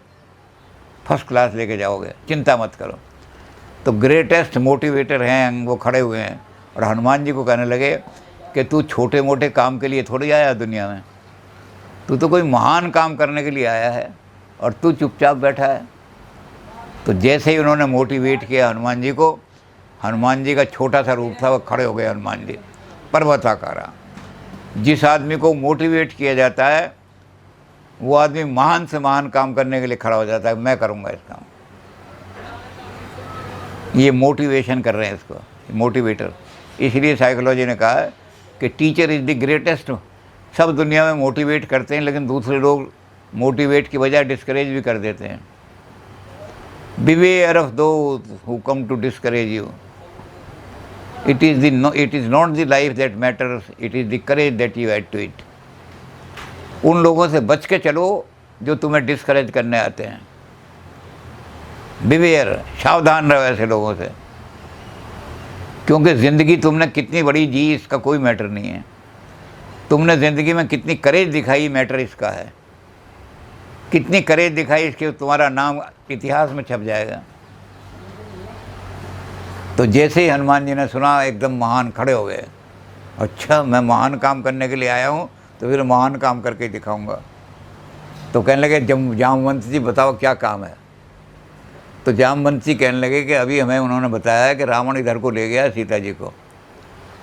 फर्स्ट क्लास लेके जाओगे, चिंता मत करो। तो ग्रेटेस्ट मोटिवेटर हैं वो खड़े हुए हैं, और हनुमान जी को कहने लगे कि तू छोटे मोटे काम के लिए थोड़ी आया दुनिया में, तू तो कोई महान काम करने के लिए आया है, और तू चुपचाप बैठा है। तो जैसे ही उन्होंने मोटिवेट किया हनुमान जी को, हनुमान जी का छोटा सा रूप था, वो खड़े हो गए हनुमान जी पर्वताकारा। जिस आदमी को मोटिवेट किया जाता है वो आदमी महान से महान काम करने के लिए खड़ा हो जाता है, मैं करूँगा इस काम। ये मोटिवेशन कर रहे हैं इसको, मोटिवेटर। इसलिए साइकोलॉजी ने कहा है कि टीचर इज़ द ग्रेटेस्ट। सब दुनिया में मोटिवेट करते हैं, लेकिन दूसरे लोग मोटिवेट की बजाय डिस्करेज भी कर देते हैं। Beware of those who come to discourage you. It is not the life that matters, it is the courage that you add to it. उन लोगों से बच के चलो जो तुम्हें डिस्करेज करने आते हैं। बिवेयर, सावधान रहो ऐसे लोगों से, क्योंकि ज़िंदगी तुमने कितनी बड़ी जी इसका कोई मैटर नहीं है। तुमने ज़िंदगी में कितनी करेज दिखाई, मैटर इसका है। कितनी करेज दिखाई, इसके तुम्हारा नाम इतिहास में छप जाएगा। तो जैसे ही हनुमान जी ने सुना, एकदम महान खड़े हो गए। अच्छा, मैं महान काम करने के लिए आया हूँ, तो फिर महान काम करके दिखाऊंगा। तो कहने लगे जामवंत जी बताओ क्या काम है। तो जामवंत जी कहने लगे कि अभी हमें उन्होंने बताया है कि रावण इधर को ले गया सीता जी को,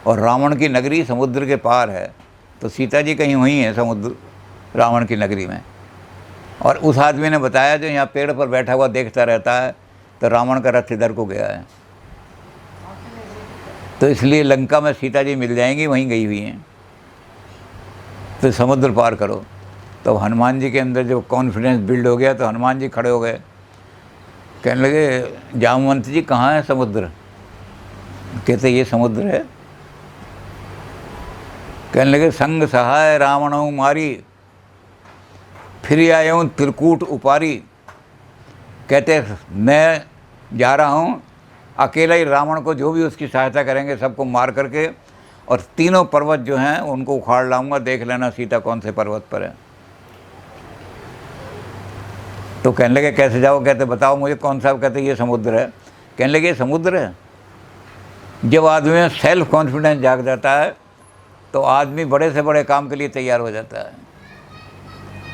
और रावण की नगरी समुद्र के पार है। तो सीता जी कहीं हुई हैं समुद्र, रावण की नगरी में। और उस आदमी ने बताया जो यहाँ पेड़ पर बैठा हुआ देखता रहता है, तो रावण का रथ इधर को गया है। तो इसलिए लंका में सीता जी मिल जाएंगी, वहीं गई हुई हैं, तो समुद्र पार करो। तो हनुमान जी के अंदर जो कॉन्फिडेंस बिल्ड हो गया, तो हनुमान जी खड़े हो गए। कहने लगे जामवंत जी कहाँ है समुद्र। कहते ये समुद्र है। कहने लगे संग सहाय रावणों मारी, फिर आयो त्रिकूट उपारी। कहते मैं जा रहा हूँ अकेला ही, रावण को जो भी उसकी सहायता करेंगे सबको मार करके, और तीनों पर्वत जो हैं उनको उखाड़ लाऊंगा, देख लेना सीता कौन से पर्वत पर है। तो कहने लगे कैसे जाओ। कहते बताओ मुझे कौन सा। कहते ये समुद्र है। कहने लगे ये समुद्र है। जब आदमी में सेल्फ कॉन्फिडेंस जाग जाता है तो आदमी बड़े से बड़े काम के लिए तैयार हो जाता है।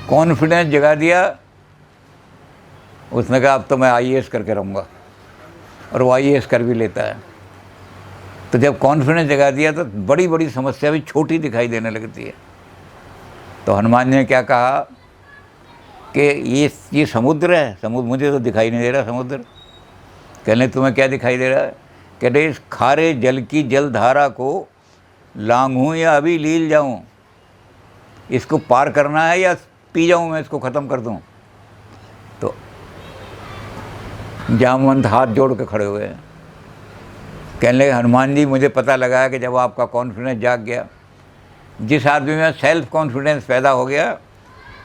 कॉन्फिडेंस जगा दिया, उसने कहा अब तो मैं IAS करके रहूँगा, और वो IAS कर भी लेता है। तो जब कॉन्फिडेंस जगा दिया तो बड़ी बड़ी समस्या भी छोटी दिखाई देने लगती है। तो हनुमान जी ने क्या कहा कि ये समुद्र है। समुद्र मुझे तो दिखाई नहीं दे रहा समुद्र। कहने तुम्हें क्या दिखाई दे रहा है। कहते इस खारे जल की जलधारा को लांघूं या अभी लील जाऊं। इसको पार करना है या पी जाऊं मैं, इसको ख़त्म कर दूं। तो जामवंत हाथ जोड़ के खड़े हुए। कहने लगे हनुमान जी मुझे पता लगा कि जब आपका कॉन्फिडेंस जाग गया, जिस आदमी में सेल्फ कॉन्फिडेंस पैदा हो गया,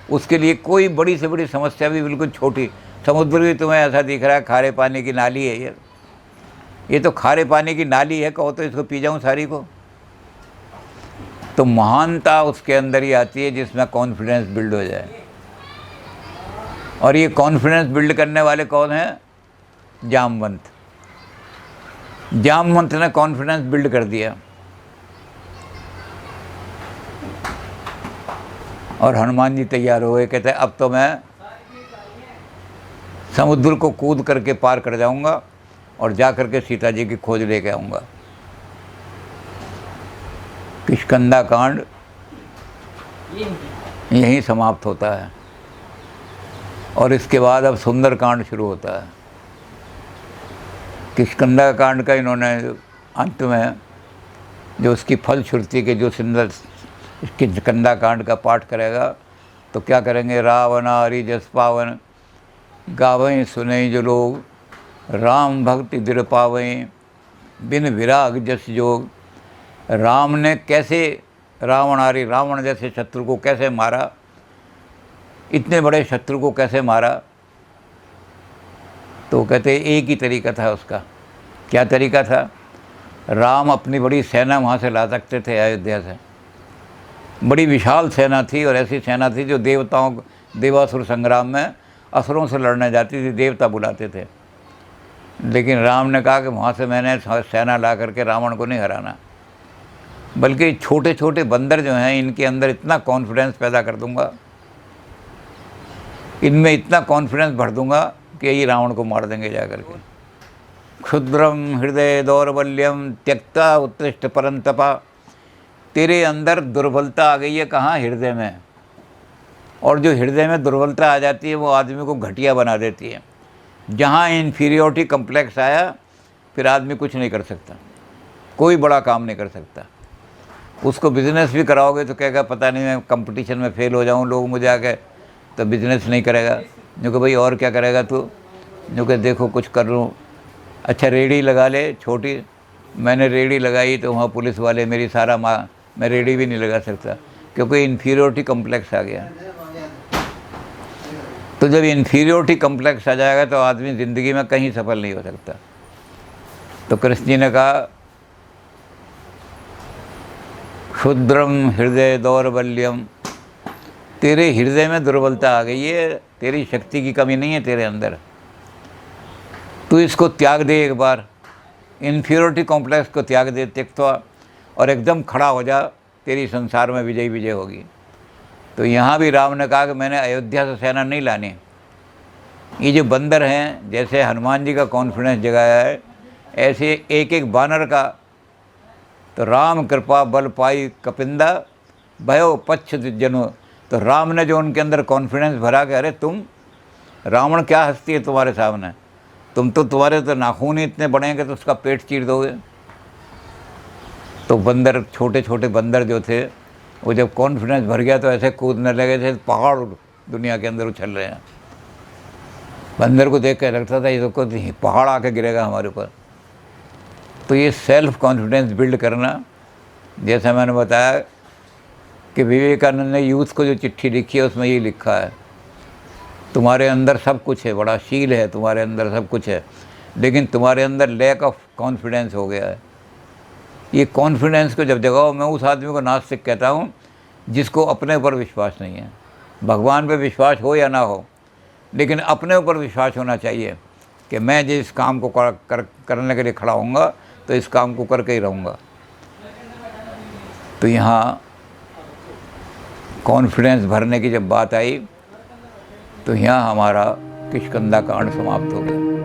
उसके लिए कोई बड़ी से बड़ी समस्या भी बिल्कुल छोटी। समुद्र भी तुम्हें ऐसा दिख रहा है खारे पानी की नाली है ये तो खारे पानी की नाली है, कहो तो इसको पी जाऊँ सारी को। तो महानता उसके अंदर ही आती है जिसमें कॉन्फिडेंस बिल्ड हो जाए। और ये कॉन्फिडेंस बिल्ड करने वाले कौन हैं। जामवंत। जामवंत ने कॉन्फिडेंस बिल्ड कर दिया, और हनुमान जी तैयार हो गए। कहते अब तो मैं समुद्र को कूद करके पार कर जाऊंगा और जा करके सीता जी की खोज लेके आऊँगा। किष्किंधा कांड यहीं समाप्त होता है, और इसके बाद अब सुंदर कांड शुरू होता है। किष्किंधा कांड का इन्होंने अंत में जो उसकी फलश्रुति के जो सुंदर किष्किंधा कांड का पाठ करेगा तो क्या करेंगे। रावण हरि जस पावन, गावें सुने जो लोग, राम भक्ति दृढ़ पावें, बिन विराग जस जोग। राम ने कैसे रावण हरि, रावण जैसे शत्रु को कैसे मारा, इतने बड़े शत्रु को कैसे मारा। तो कहते एक ही तरीका था उसका। क्या तरीका था। राम अपनी बड़ी सेना वहाँ से ला सकते थे, अयोध्या से। बड़ी विशाल सेना थी, और ऐसी सेना थी जो देवासुर संग्राम में असुरों से लड़ने जाती थी, देवता बुलाते थे। लेकिन राम ने कहा कि वहाँ से मैंने सेना ला करके रावण को नहीं हराना, बल्कि छोटे छोटे बंदर जो हैं इनके अंदर इतना कॉन्फिडेंस पैदा कर दूंगा, इनमें इतना कॉन्फिडेंस भर दूंगा कि यही रावण को मार देंगे जा करके। क्षुद्रम हृदय दौर्बल्यम त्यक्ता उत्कृष्ट परंतपा, तेरे अंदर दुर्बलता आ गई है कहाँ? हृदय में। और जो हृदय में दुर्बलता आ जाती है वो आदमी को घटिया बना देती है। जहाँ इन्फीरियोरिटी कम्प्लेक्स आया फिर आदमी कुछ नहीं कर सकता, कोई बड़ा काम नहीं कर सकता। उसको बिज़नेस भी कराओगे तो कहेगा पता नहीं मैं कंपटीशन में फ़ेल हो जाऊँ, लोग मुझे आके, तो बिज़नेस नहीं करेगा। जो कि भाई और क्या करेगा तू? जो कि देखो कुछ कर लूँ। अच्छा रेहड़ी लगा ले छोटी, मैंने रेहड़ी लगाई तो वहाँ पुलिस वाले मेरी सारा मैं रेहड़ी भी नहीं लगा सकता, क्योंकि इन्फीरियोरिटी कम्प्लेक्स आ गया। तो जब इन्फीरियोरिटी कम्प्लेक्स आ जाएगा तो आदमी ज़िंदगी में कहीं सफल नहीं हो सकता। तो कृष्ण जी ने कहा क्षुद्रम हृदय दौर्बल्यम, तेरे हृदय में दुर्बलता आ गई है, तेरी शक्ति की कमी नहीं है तेरे अंदर, तू इसको त्याग दे एक बार, इन्फीरियोरिटी कॉम्प्लेक्स को त्याग दे, त्यक्त्वा, और एकदम खड़ा हो जा, तेरी संसार में विजय विजय होगी। तो यहाँ भी राम ने कहा कि मैंने अयोध्या से सेना नहीं लानी। ये जो बंदर हैं, जैसे हनुमान जी का कॉन्फिडेंस जगाया है, ऐसे एक एक बानर का। तो राम कृपा बल पाई कपिंदा भयो पच्छ जनो, तो राम ने जो उनके अंदर कॉन्फिडेंस भरा कि अरे तुम, रावण क्या हस्ती है तुम्हारे सामने, तुम्हारे तो नाखून ही इतने बड़े हैं कि तो उसका पेट चीर दोगे। तो बंदर, छोटे छोटे बंदर जो थे, वो जब कॉन्फिडेंस भर गया तो ऐसे कूदने लगे थे, पहाड़ दुनिया के अंदर उछल रहे हैं। बंदर को देख कर लगता था ये तो पहाड़ आके गिरेगा हमारे ऊपर। तो ये सेल्फ कॉन्फिडेंस बिल्ड करना, जैसा मैंने बताया कि विवेकानंद ने यूथ को जो चिट्ठी लिखी है उसमें ये लिखा है, तुम्हारे अंदर सब कुछ है, बड़ा शील है, तुम्हारे अंदर सब कुछ है, लेकिन तुम्हारे अंदर लैक ऑफ कॉन्फिडेंस हो गया है। ये कॉन्फिडेंस को जब जगाओ, मैं उस आदमी को नास्तिक कहता हूँ जिसको अपने ऊपर विश्वास नहीं है। भगवान पे विश्वास हो या ना हो, लेकिन अपने ऊपर विश्वास होना चाहिए कि मैं जिस काम को करने के लिए खड़ा होऊंगा तो इस काम को करके ही रहूँगा। तो यहाँ कॉन्फिडेंस भरने की जब बात आई तो यहाँ हमारा किष्किंधा कांड समाप्त हो गया।